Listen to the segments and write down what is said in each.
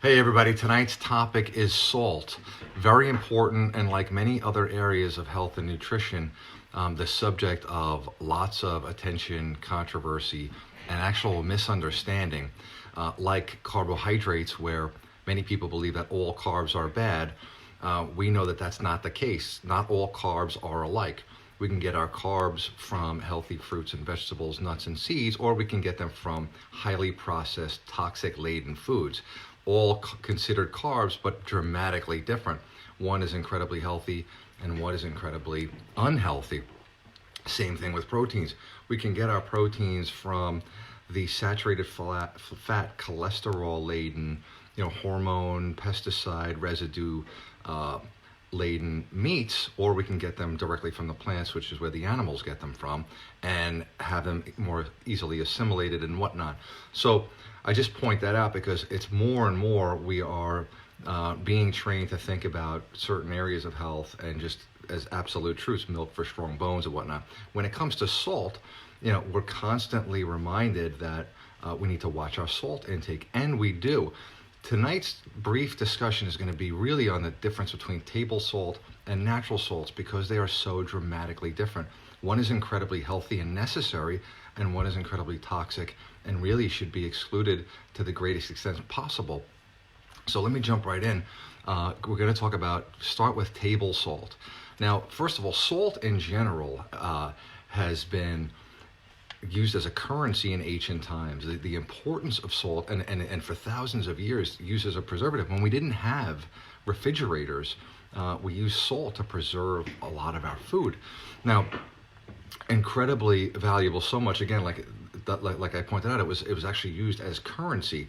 Hey everybody, tonight's topic is salt. Very important, and like many other areas of health and nutrition, the subject of lots of attention, controversy, and actual misunderstanding. Like carbohydrates, where many people believe that all carbs are bad, we know that that's not the case. Not all carbs are alike. We can get our carbs from healthy fruits and vegetables, nuts and seeds, or we can get them from highly processed, toxic laden foods. All considered carbs, but dramatically different. One is incredibly healthy and one is incredibly unhealthy. Same thing with proteins. We can get our proteins from the saturated fat, cholesterol laden, hormone, pesticide residue laden meats, or we can get them directly from the plants, which is where the animals get them from, and have them more easily assimilated and whatnot. So I just point that out because it's more and more we are being trained to think about certain areas of health and just as absolute truths, milk for strong bones and whatnot. When it comes to salt, we're constantly reminded that we need to watch our salt intake, and we do. Tonight's brief discussion is going to be really on the difference between table salt and natural salts because they are so dramatically different. One is incredibly healthy and necessary, and one is incredibly toxic and really should be excluded to the greatest extent possible. So let me jump right in. We're going to start with table salt. Now, first of all, salt in general has been used as a currency in ancient times. The importance of salt, and for thousands of years used as a preservative. When we didn't have refrigerators, we used salt to preserve a lot of our food. Now, incredibly valuable, so much, again, like I pointed out, it was actually used as currency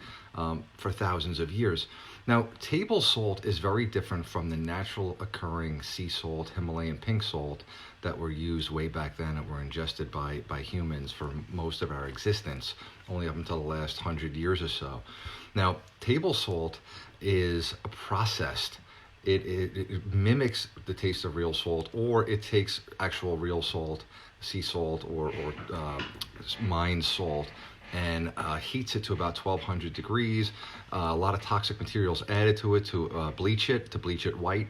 for thousands of years. Now, table salt is very different from the natural occurring sea salt, Himalayan pink salt, that were used way back then and were ingested by humans for most of our existence, only up until the last 100 years or so. Now, table salt is processed. It mimics the taste of real salt, or it takes actual real salt, sea salt, or mined salt, and heats it to about 1200 degrees. A lot of toxic materials added to it to bleach it white,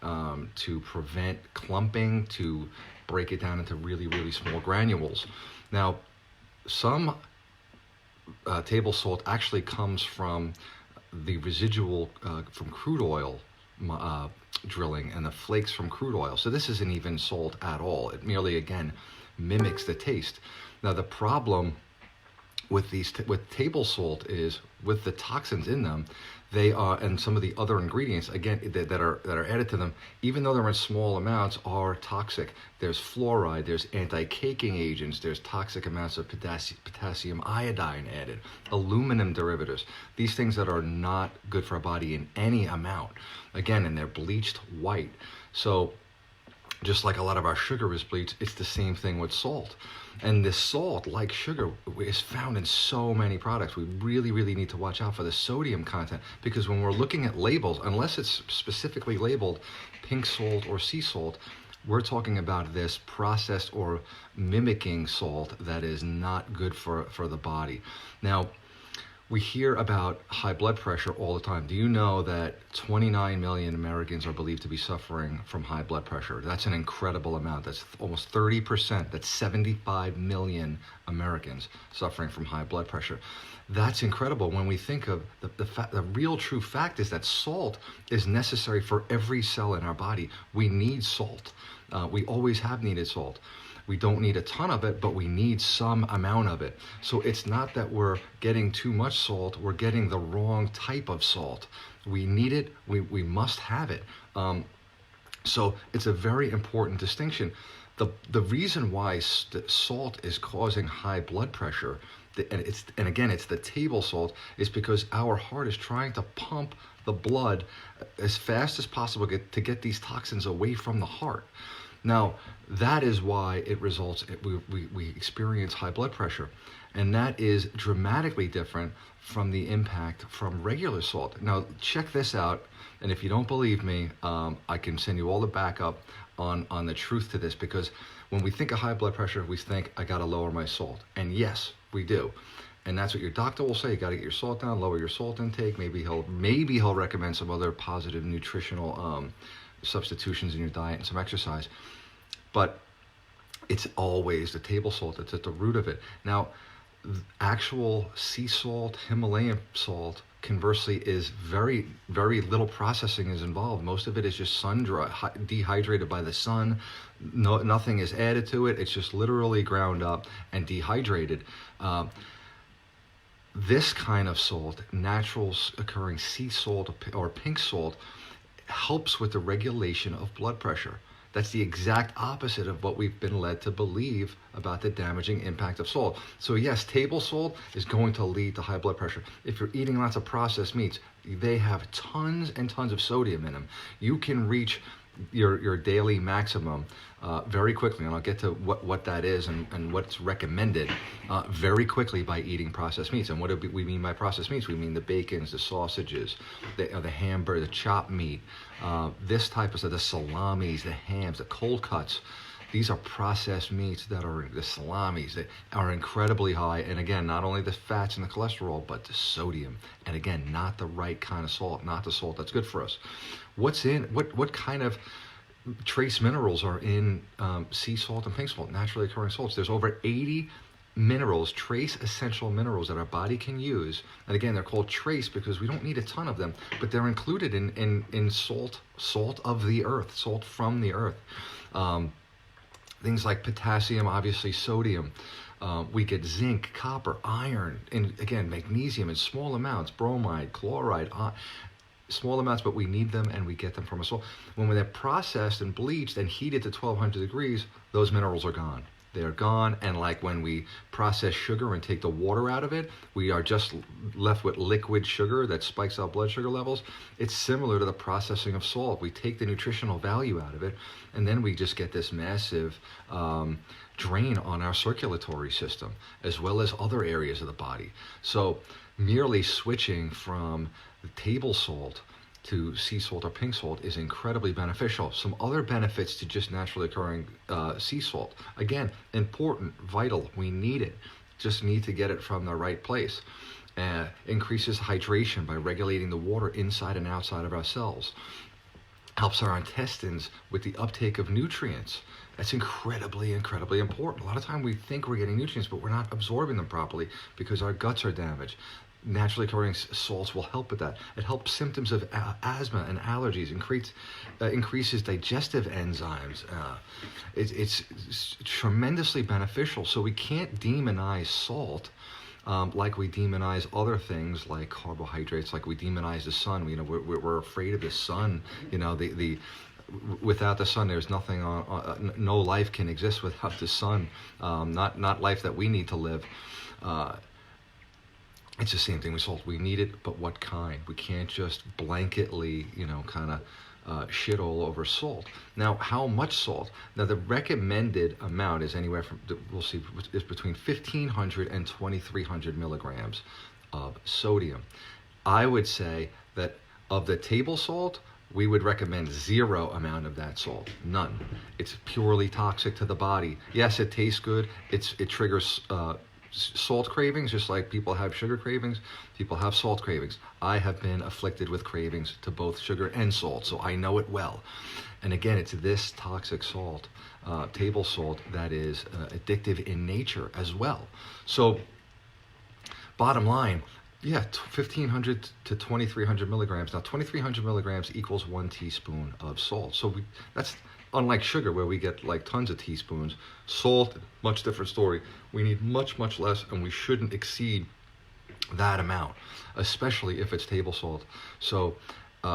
to prevent clumping, to break it down into really, really small granules. Now, some table salt actually comes from the residual from crude oil drilling and the flakes from crude oil. So this isn't even salt at all. It merely, again, mimics the taste. Now, the problem with table salt is with the toxins in them, they are, and some of the other ingredients, again, that are added to them, even though they're in small amounts, are toxic. There's fluoride, there's anti-caking agents, there's toxic amounts of potassium iodine added, aluminum derivatives, these things that are not good for our body in any amount. Again, and they're bleached white. So just like a lot of our sugar is bleached, it's the same thing with salt. And this salt, like sugar, is found in so many products. We really, really need to watch out for the sodium content, because when we're looking at labels, unless it's specifically labeled pink salt or sea salt, we're talking about this processed or mimicking salt that is not good for the body. Now, we hear about high blood pressure all the time. Do you know that 29 million Americans are believed to be suffering from high blood pressure? That's an incredible amount. That's almost 30%. That's 75 million Americans suffering from high blood pressure. That's incredible when we think of the real true fact is that salt is necessary for every cell in our body. We need salt. We always have needed salt. We don't need a ton of it, but we need some amount of it. So it's not that we're getting too much salt, we're getting the wrong type of salt. We need it, we must have it. So it's a very important distinction. The reason why salt is causing high blood pressure, and again, it's the table salt, is because our heart is trying to pump the blood as fast as possible to get these toxins away from the heart. Now, that is why it results, we experience high blood pressure. And that is dramatically different from the impact from regular salt. Now, check this out. And if you don't believe me, I can send you all the backup on the truth to this, because when we think of high blood pressure, we think, I got to lower my salt. And yes, we do. And that's what your doctor will say. You got to get your salt down, lower your salt intake. Maybe he'll recommend some other positive nutritional substitutions in your diet and some exercise. But it's always the table salt that's at the root of it. Now, actual sea salt, Himalayan salt, conversely, is very, very little processing is involved. Most of it is just dehydrated by the sun. Nothing is added to it. It's just literally ground up and dehydrated. This kind of salt, natural occurring sea salt or pink salt, helps with the regulation of blood pressure. That's the exact opposite of what we've been led to believe about the damaging impact of salt. So yes, table salt is going to lead to high blood pressure. If you're eating lots of processed meats, they have tons and tons of sodium in them. You can reach your daily maximum very quickly, and I'll get to what that is and what's recommended very quickly by eating processed meats. And what do we mean by processed meats? We mean the bacons, the sausages, the hamburger, the chopped meat, this type of stuff, the salamis, the hams, the cold cuts. These are processed meats that are the salamis that are incredibly high. And again, not only the fats and the cholesterol, but the sodium. And again, not the right kind of salt, not the salt that's good for us. What kind of trace minerals are in sea salt and pink salt, naturally occurring salts? There's over 80 minerals, trace essential minerals that our body can use. And again, they're called trace because we don't need a ton of them, but they're included in salt of the earth, salt from the earth. Things like potassium, obviously sodium. We get zinc, copper, iron, and again, magnesium in small amounts, bromide, chloride, small amounts, but we need them and we get them from a salt. When they're processed and bleached and heated to 1200 degrees, those minerals are gone. They're gone, and like when we process sugar and take the water out of it, we are just left with liquid sugar that spikes our blood sugar levels. It's similar to the processing of salt. We take the nutritional value out of it, and then we just get this massive drain on our circulatory system, as well as other areas of the body. So merely switching from the table salt to sea salt or pink salt is incredibly beneficial. Some other benefits to just naturally occurring sea salt. Again, important, vital, we need it. Just need to get it from the right place. Increases hydration by regulating the water inside and outside of our cells. Helps our intestines with the uptake of nutrients. That's incredibly, incredibly important. A lot of time we think we're getting nutrients, but we're not absorbing them properly because our guts are damaged. Naturally occurring salts will help with that. It helps symptoms of asthma and allergies, increases digestive enzymes. It's tremendously beneficial. So we can't demonize salt like we demonize other things like carbohydrates, like we demonize the sun. You know, we're afraid of the sun. You know, without the sun, there's nothing no life can exist without the sun. Not life that we need to live. It's the same thing with salt. We need it, but what kind? We can't just blanketly, kind of shit all over salt. Now, how much salt? Now, the recommended amount is anywhere from, we'll see, is between 1,500 and 2,300 milligrams of sodium. I would say that of the table salt, we would recommend zero amount of that salt. None. It's purely toxic to the body. Yes, it tastes good. It triggers salt cravings, just like people have sugar cravings. People have salt cravings. I have been afflicted with cravings to both sugar and salt, so I know it well. And again, it's this toxic salt, table salt, that is addictive in nature as well. So bottom line, 1,500 to 2,300 milligrams. Now, 2,300 milligrams equals 1 teaspoon of salt. So that's unlike sugar, where we get like tons of teaspoons. Salt, much different story. We need much, much less, and we shouldn't exceed that amount, especially if it's table salt. So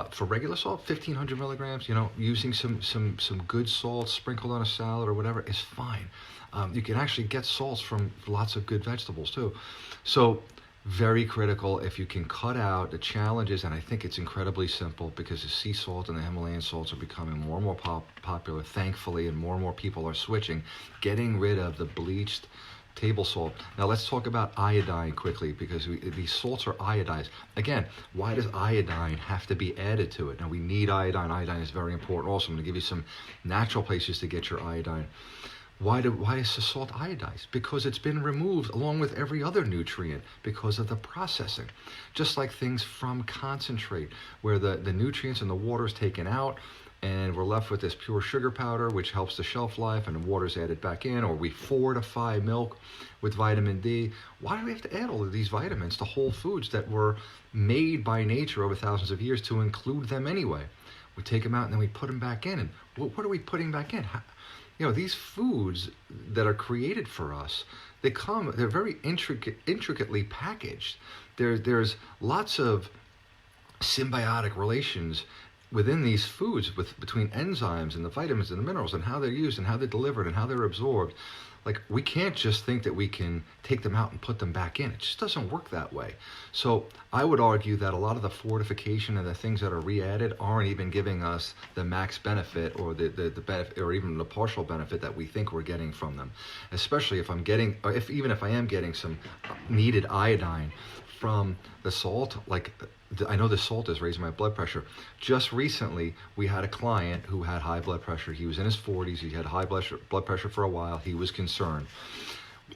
for regular salt, 1,500 milligrams, using some good salt sprinkled on a salad or whatever is fine. You can actually get salts from lots of good vegetables too. So very critical if you can cut out the challenges, and I think it's incredibly simple because the sea salt and the Himalayan salts are becoming more and more popular, thankfully, and more people are switching, getting rid of the bleached table salt. Now let's talk about iodine quickly, because these salts are iodized. Again, why does iodine have to be added to it? Now we need iodine. Iodine is very important also. I'm going to give you some natural places to get your iodine. Why is the salt iodized? Because it's been removed along with every other nutrient because of the processing. Just like things from concentrate, where the nutrients and the water is taken out, and we're left with this pure sugar powder, which helps the shelf life, and the water's added back in, or we fortify milk with vitamin D. Why do we have to add all of these vitamins to whole foods that were made by nature over thousands of years to include them anyway? We take them out and then we put them back in. And what are we putting back in? These foods that are created for us, they're very intricately packaged. There's lots of symbiotic relations within these foods between enzymes and the vitamins and the minerals and how they're used and how they're delivered and how they're absorbed. Like, we can't just think that we can take them out and put them back in. It just doesn't work that way. So I would argue that a lot of the fortification and the things that are re-added aren't even giving us the max benefit or the benefit or even the partial benefit that we think we're getting from them. Especially if I am getting some needed iodine from the salt, like I know the salt is raising my blood pressure. Just recently, we had a client who had high blood pressure. He was in his 40s. He had high blood pressure for a while. He was concerned.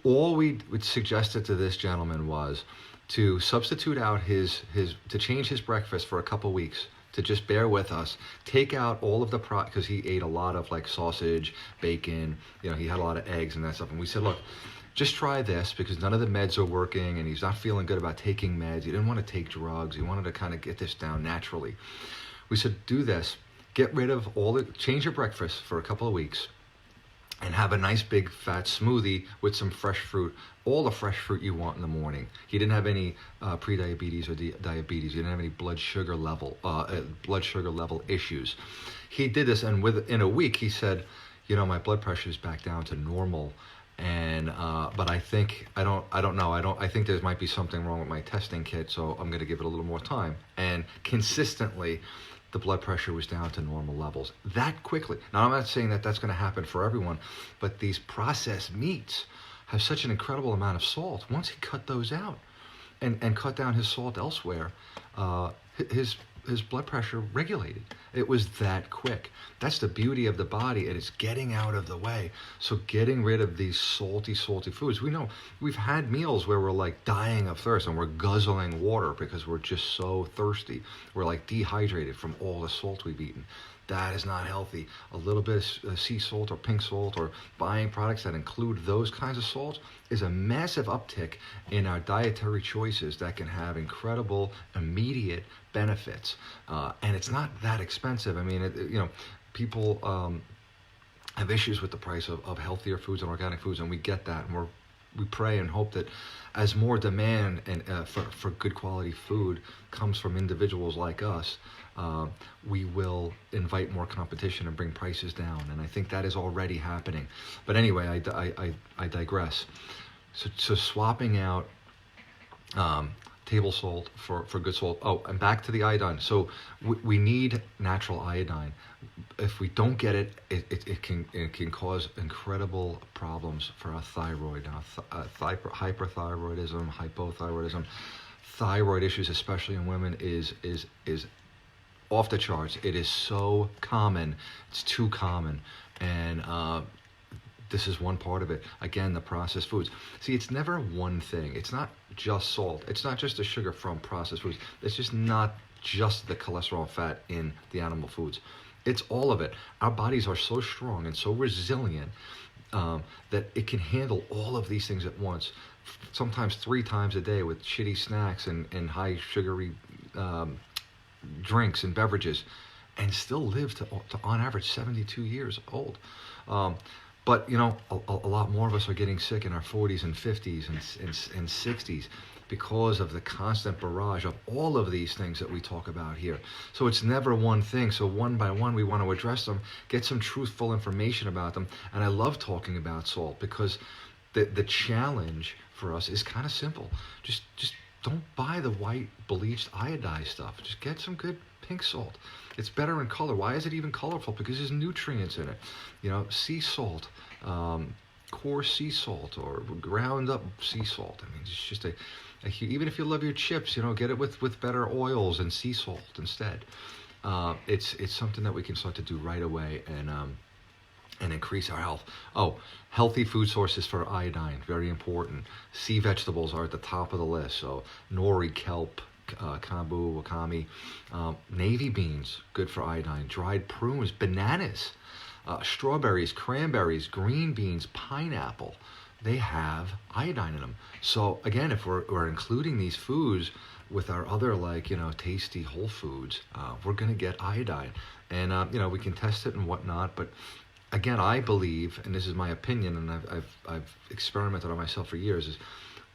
All we suggested to this gentleman was to substitute out to change his breakfast for a couple weeks, to just bear with us, take out all of the because he ate a lot of like sausage, bacon, he had a lot of eggs and that stuff. And we said, look, just try this, because none of the meds are working and he's not feeling good about taking meds. He didn't want to take drugs. He wanted to kind of get this down naturally. We said, do this. Get rid of change your breakfast for a couple of weeks and have a nice big fat smoothie with some fresh fruit, all the fresh fruit you want in the morning. He didn't have any pre-diabetes or diabetes. He didn't have any blood sugar level issues. He did this, and in a week he said, my blood pressure is back down to normal. And but I think I don't know. I think there might be something wrong with my testing kit, so I'm going to give it a little more time. And consistently, the blood pressure was down to normal levels that quickly. Now, I'm not saying that that's going to happen for everyone, but these processed meats have such an incredible amount of salt. Once he cut those out and cut down his salt elsewhere, his blood pressure regulated. It was that quick. That's the beauty of the body, and it's getting out of the way. So getting rid of these salty foods. We know we've had meals where we're like dying of thirst and we're guzzling water because we're just so thirsty. We're like dehydrated from all the salt we've eaten. That is not healthy. A little bit of sea salt or pink salt, or buying products that include those kinds of salt, is a massive uptick in our dietary choices that can have incredible immediate benefits. And it's not that expensive. I mean, people have issues with the price of healthier foods and organic foods, and we get that, and we pray and hope that as more demand and for good quality food comes from individuals like us, we will invite more competition and bring prices down. And I think that is already happening. But anyway, I digress. So swapping out table salt for good salt. Oh, and back to the iodine. So we need natural iodine. If we don't get it, it can cause incredible problems for our thyroid, hyperthyroidism, hypothyroidism. Thyroid issues, especially in women, is off the charts. It is so common. It's too common. And this is one part of it. Again, the processed foods. See, it's never one thing. It's not just salt. It's not just the sugar from processed foods. It's just not just the cholesterol and fat in the animal foods. It's all of it. Our bodies are so strong and so resilient that it can handle all of these things at once, sometimes 3 times a day with shitty snacks and high sugary drinks and beverages, and still live to on average 72 years old. But a lot more of us are getting sick in our 40s and 50s and 60s because of the constant barrage of all of these things that we talk about here. So it's never one thing. So one by one, we want to address them, get some truthful information about them. And I love talking about salt because the challenge for us is kind of simple. Just don't buy the white bleached iodized stuff. Just get some good pink salt. It's better in color. Why is it even colorful? Because there's nutrients in it. Sea salt, coarse sea salt, or ground up sea salt. I mean, it's just even if you love your chips, get it with better oils and sea salt instead. It's something that we can start to do right away, and increase our health. Oh, healthy food sources for iodine, very important. Sea vegetables are at the top of the list. So nori, kelp, kombu, wakame, navy beans, good for iodine. Dried prunes, bananas, strawberries, cranberries, green beans, pineapple. They have iodine in them. So again, if we're including these foods with our other, like, tasty whole foods, we're going to get iodine. And we can test it and whatnot, but again, I believe, and this is my opinion, and I've experimented on myself for years, is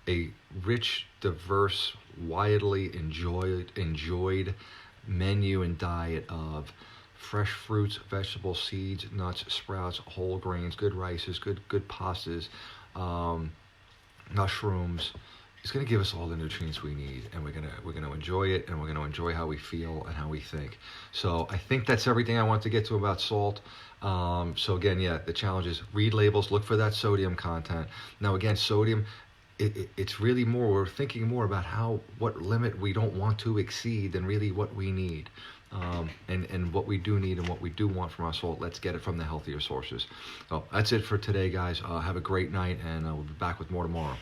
a rich, diverse, widely enjoyed menu and diet of fresh fruits, vegetables, seeds, nuts, sprouts, whole grains, good rices, good pastas, mushrooms. It's going to give us all the nutrients we need, and we're gonna enjoy it, and we're gonna enjoy how we feel and how we think. So I think that's everything I want to get to about salt. So again, yeah, the challenge is read labels, look for that sodium content. Now again, sodium, it's really more, we're thinking more about what limit we don't want to exceed than really what we need. And what we do need and what we do want from our salt, let's get it from the healthier sources. So that's it for today, guys. Have a great night, and we'll be back with more tomorrow.